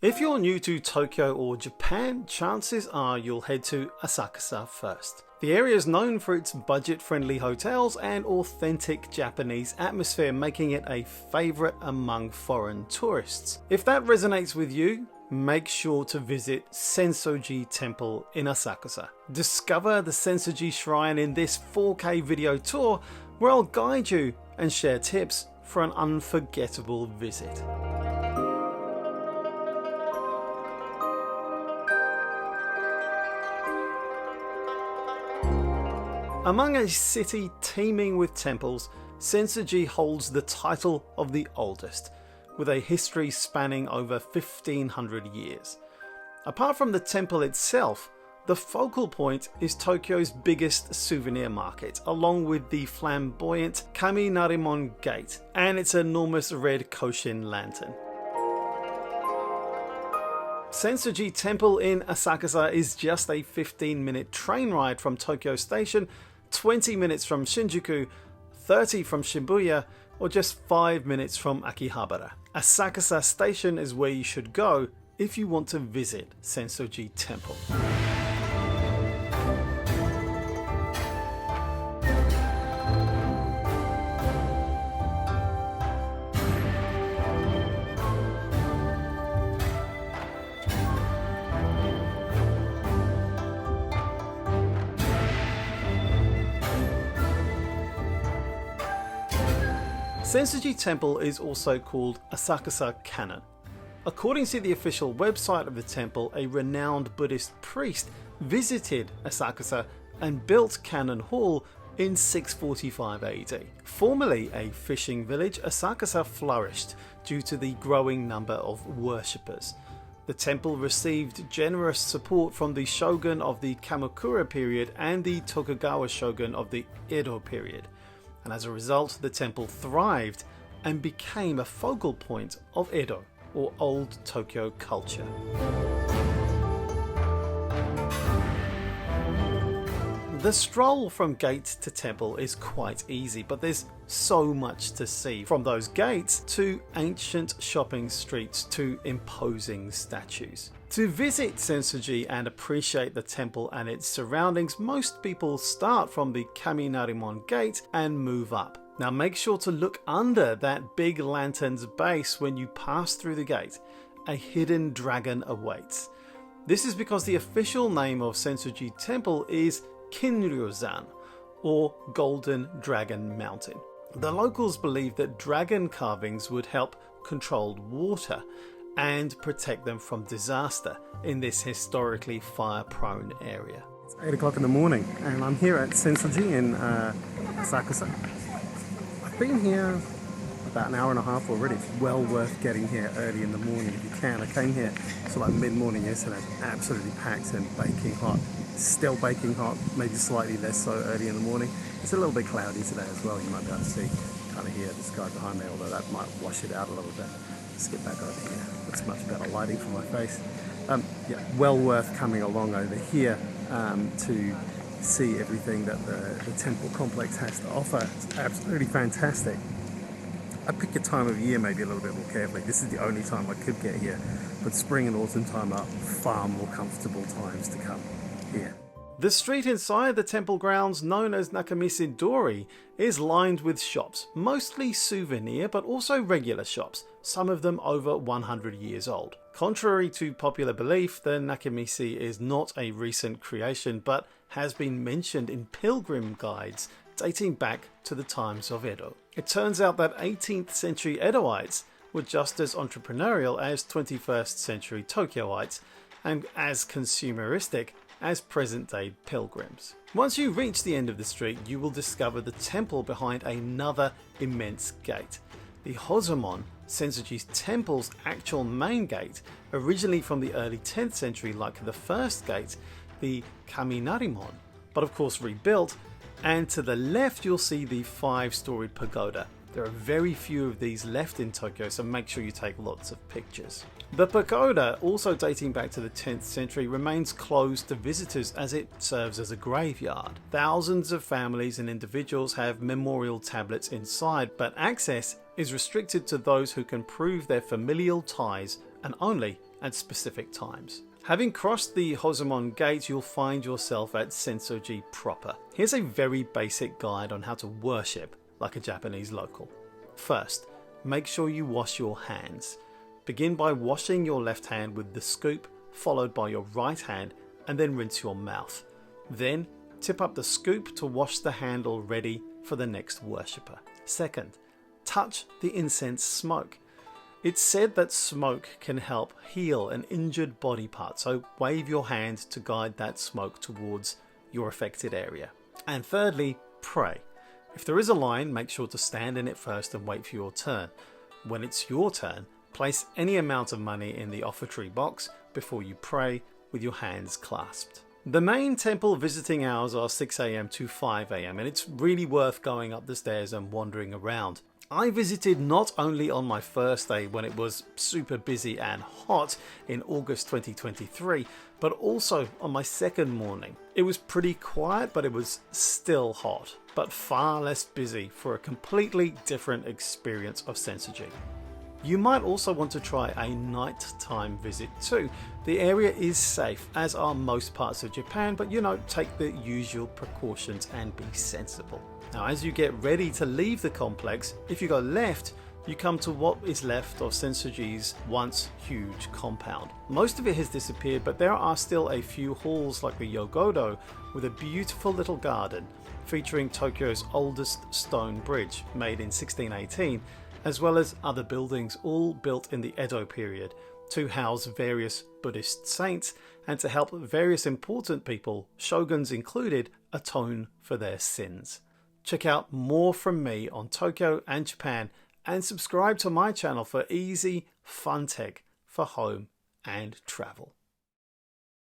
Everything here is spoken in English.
If you're new to Tokyo or Japan, chances are you'll head to Asakusa first. The area is known for its budget-friendly hotels and authentic Japanese atmosphere, making it a favourite among foreign tourists. If that resonates with you, make sure to visit Sensoji Temple in Asakusa. Discover the Sensoji Shrine in this 4K video tour where I'll guide you and share tips for an unforgettable visit. Among a city teeming with temples, Sensoji holds the title of the oldest, with a history spanning over 1500 years. Apart from the temple itself, the focal point is Tokyo's biggest souvenir market, along with the flamboyant Kaminarimon Gate and its enormous red cochin lantern. Sensoji Temple in Asakusa is just a 15-minute train ride from Tokyo Station, 20 minutes from Shinjuku, 30 from Shibuya, or just 5 minutes from Akihabara. Asakusa Station is where you should go if you want to visit Sensoji Temple. Sensoji Temple is also called Asakusa Canon. According to the official website of the temple, a renowned Buddhist priest visited Asakusa and built Canon Hall in 645 AD. Formerly a fishing village, Asakusa flourished due to the growing number of worshippers. The temple received generous support from the shogun of the Kamakura period and the Tokugawa shogun of the Edo period. And as a result, the temple thrived and became a focal point of Edo, or Old Tokyo culture. The stroll from gate to temple is quite easy, but there's so much to see, from those gates to ancient shopping streets to imposing statues. To visit Sensoji and appreciate the temple and its surroundings, most people start from the Kaminarimon Gate and move up. Now make sure to look under that big lantern's base when you pass through the gate. A hidden dragon awaits. This is because the official name of Sensoji Temple is Kinryōzan, or Golden Dragon Mountain. The locals believe that dragon carvings would help control water and protect them from disaster in this historically fire-prone area. It's 8 o'clock in the morning and I'm here at Sensoji in Asakusa. I've been here about an hour and a half already. It's well worth getting here early in the morning if you can. I came here sort of like mid-morning yesterday, absolutely packed and baking hot. Still baking hot, maybe slightly less so early in the morning. It's a little bit cloudy today as well. You might be able to see kind of here the sky behind me, although that might wash it out a little bit. Let's get back over here. It's much better lighting for my face. Yeah, well worth coming along over here to see everything that the temple complex has to offer. It's absolutely fantastic. I pick a time of year maybe a little bit more carefully. This is the only time I could get here, but spring and autumn time are far more comfortable times to come here. The street inside the temple grounds, known as Nakamise-dori, is lined with shops, mostly souvenir but also regular shops, some of them over 100 years old. Contrary to popular belief, the Nakamise is not a recent creation but has been mentioned in pilgrim guides dating back to the times of Edo. It turns out that 18th century Edoites were just as entrepreneurial as 21st century Tokyoites and as consumeristic as present-day pilgrims. Once you reach the end of the street, you will discover the temple behind another immense gate. The Hozomon, Sensoji Temple's actual main gate, originally from the early 10th century like the first gate, the Kaminarimon, but of course rebuilt, and to the left you'll see the 5-storied pagoda. There are very few of these left in Tokyo, so make sure you take lots of pictures. The pagoda, also dating back to the 10th century, remains closed to visitors as it serves as a graveyard. Thousands of families and individuals have memorial tablets inside, but access is restricted to those who can prove their familial ties and only at specific times. Having crossed the Kaminarimon Gate, you'll find yourself at Sensoji proper. Here's a very basic guide on how to worship like a Japanese local. First, make sure you wash your hands. Begin by washing your left hand with the scoop, followed by your right hand, and then rinse your mouth. Then, tip up the scoop to wash the handle ready for the next worshipper. Second, touch the incense smoke. It's said that smoke can help heal an injured body part, so wave your hand to guide that smoke towards your affected area. And thirdly, pray. If there is a line, make sure to stand in it first and wait for your turn. When it's your turn, place any amount of money in the offertory box before you pray with your hands clasped. The main temple visiting hours are 6 AM to 5 AM, and it's really worth going up the stairs and wandering around. I visited not only on my first day when it was super busy and hot in August 2023, but also on my second morning. It was pretty quiet, but it was still hot, but far less busy for a completely different experience of Sensoji. You might also want to try a nighttime visit too. The area is safe, as are most parts of Japan, but take the usual precautions and be sensible. Now, as you get ready to leave the complex, if you go left, you come to what is left of Sensoji's once huge compound. Most of it has disappeared, but there are still a few halls like the Yogodo with a beautiful little garden featuring Tokyo's oldest stone bridge made in 1618, as well as other buildings all built in the Edo period to house various Buddhist saints and to help various important people, shoguns included, atone for their sins. Check out more from me on Tokyo and Japan, and subscribe to my channel for easy, fun tech for home and travel.